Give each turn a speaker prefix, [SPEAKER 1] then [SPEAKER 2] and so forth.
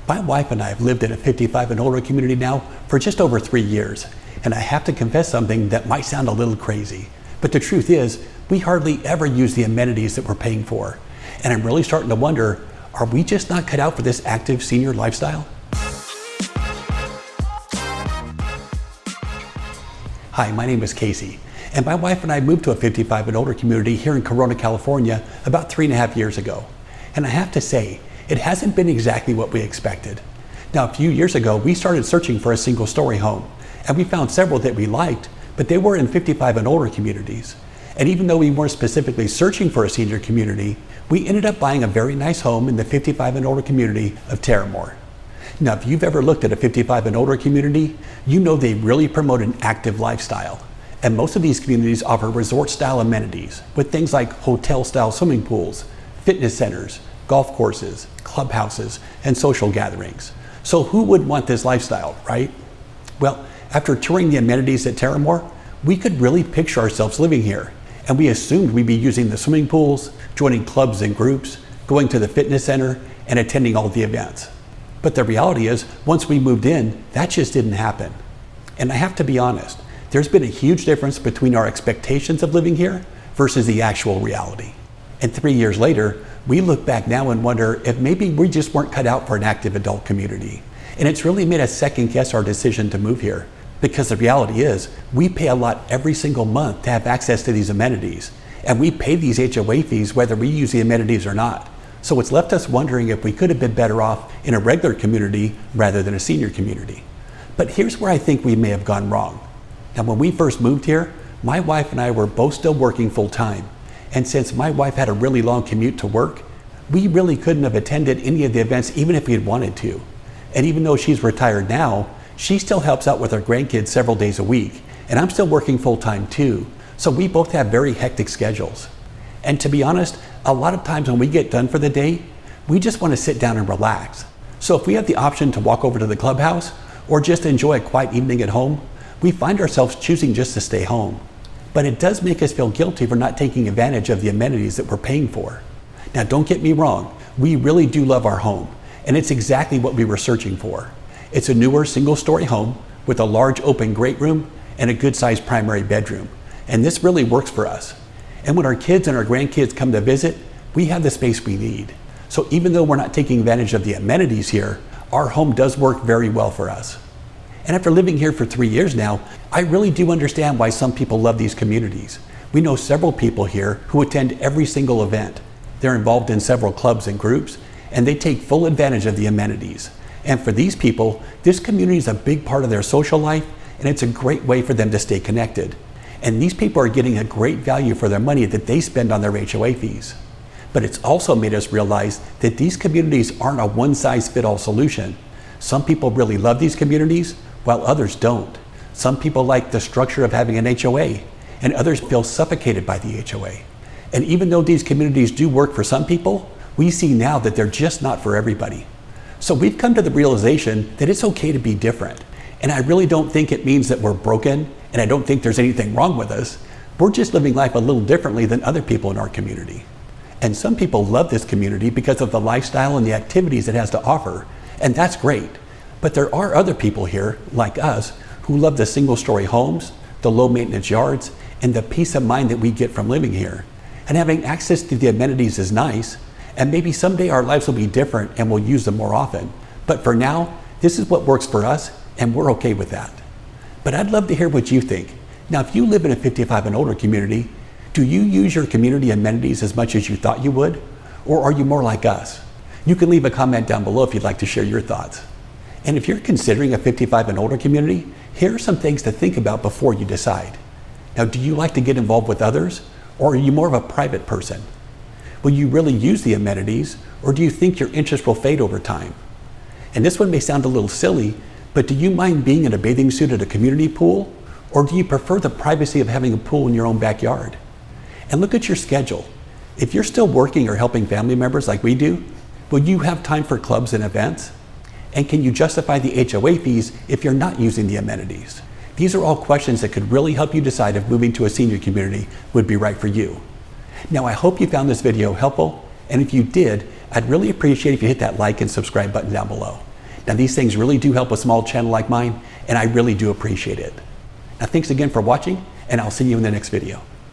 [SPEAKER 1] My wife and I have lived in a 55 and older community now for just over 3 years, and I have to confess something that might sound a little crazy. But the truth is, we hardly ever use the amenities that we're paying for. And I'm really starting to wonder, are we just not cut out for this active senior lifestyle? Hi, my name is Casey, and my wife and I moved to a 55 and older community here in Corona, California about 3.5 years ago. And I have to say, it hasn't been exactly what we expected. Now, a few years ago, we started searching for a single-story home, and we found several that we liked, but they were in 55 and older communities. And even though we weren't specifically searching for a senior community, we ended up buying a very nice home in the 55 and older community of Terramor. Now, if you've ever looked at a 55 and older community, you know they really promote an active lifestyle. And most of these communities offer resort-style amenities with things like hotel-style swimming pools, fitness centers, golf courses, clubhouses, and social gatherings. So who would want this lifestyle, right? Well, after touring the amenities at Terramor, we could really picture ourselves living here. And we assumed we'd be using the swimming pools, joining clubs and groups, going to the fitness center, and attending all the events. But the reality is, once we moved in, that just didn't happen. And I have to be honest, there's been a huge difference between our expectations of living here versus the actual reality. And 3 years later, we look back now and wonder if maybe we just weren't cut out for an active adult community. And it's really made us second guess our decision to move here. Because the reality is, we pay a lot every single month to have access to these amenities. And we pay these HOA fees whether we use the amenities or not. So it's left us wondering if we could have been better off in a regular community rather than a senior community. But here's where I think we may have gone wrong. Now, when we first moved here, my wife and I were both still working full time. And since my wife had a really long commute to work, we really couldn't have attended any of the events even if we had wanted to. And even though she's retired now, she still helps out with our grandkids several days a week. And I'm still working full time too. So we both have very hectic schedules. And to be honest, a lot of times when we get done for the day, we just want to sit down and relax. So if we have the option to walk over to the clubhouse or just enjoy a quiet evening at home, we find ourselves choosing just to stay home. But it does make us feel guilty for not taking advantage of the amenities that we're paying for. Now, don't get me wrong, we really do love our home, and it's exactly what we were searching for. It's a newer single-story home with a large open great room and a good-sized primary bedroom, and this really works for us. And when our kids and our grandkids come to visit, we have the space we need. So even though we're not taking advantage of the amenities here, our home does work very well for us. And after living here for 3 years now, I really do understand why some people love these communities. We know several people here who attend every single event. They're involved in several clubs and groups, and they take full advantage of the amenities. And for these people, this community is a big part of their social life, and it's a great way for them to stay connected. And these people are getting a great value for their money that they spend on their HOA fees. But it's also made us realize that these communities aren't a one-size-fits-all solution. Some people really love these communities, while others don't. Some people like the structure of having an HOA, and others feel suffocated by the HOA. And even though these communities do work for some people, we see now that they're just not for everybody. So we've come to the realization that it's okay to be different. And I really don't think it means that we're broken, and I don't think there's anything wrong with us. We're just living life a little differently than other people in our community. And some people love this community because of the lifestyle and the activities it has to offer, and that's great. But there are other people here, like us, who love the single-story homes, the low-maintenance yards, and the peace of mind that we get from living here. And having access to the amenities is nice, and maybe someday our lives will be different and we'll use them more often. But for now, this is what works for us, and we're okay with that. But I'd love to hear what you think. Now, if you live in a 55 and older community, do you use your community amenities as much as you thought you would? Or are you more like us? You can leave a comment down below if you'd like to share your thoughts. And if you're considering a 55 and older community, here are some things to think about before you decide. Now, do you like to get involved with others, or are you more of a private person? Will you really use the amenities, or do you think your interest will fade over time? And this one may sound a little silly, but do you mind being in a bathing suit at a community pool, or do you prefer the privacy of having a pool in your own backyard? And look at your schedule. If you're still working or helping family members like we do, will you have time for clubs and events? And can you justify the HOA fees if you're not using the amenities? These are all questions that could really help you decide if moving to a senior community would be right for you. Now, I hope you found this video helpful, and if you did, I'd really appreciate if you hit that like and subscribe button down below. Now these things really do help a small channel like mine, and I really do appreciate it. Now thanks again for watching, and I'll see you in the next video.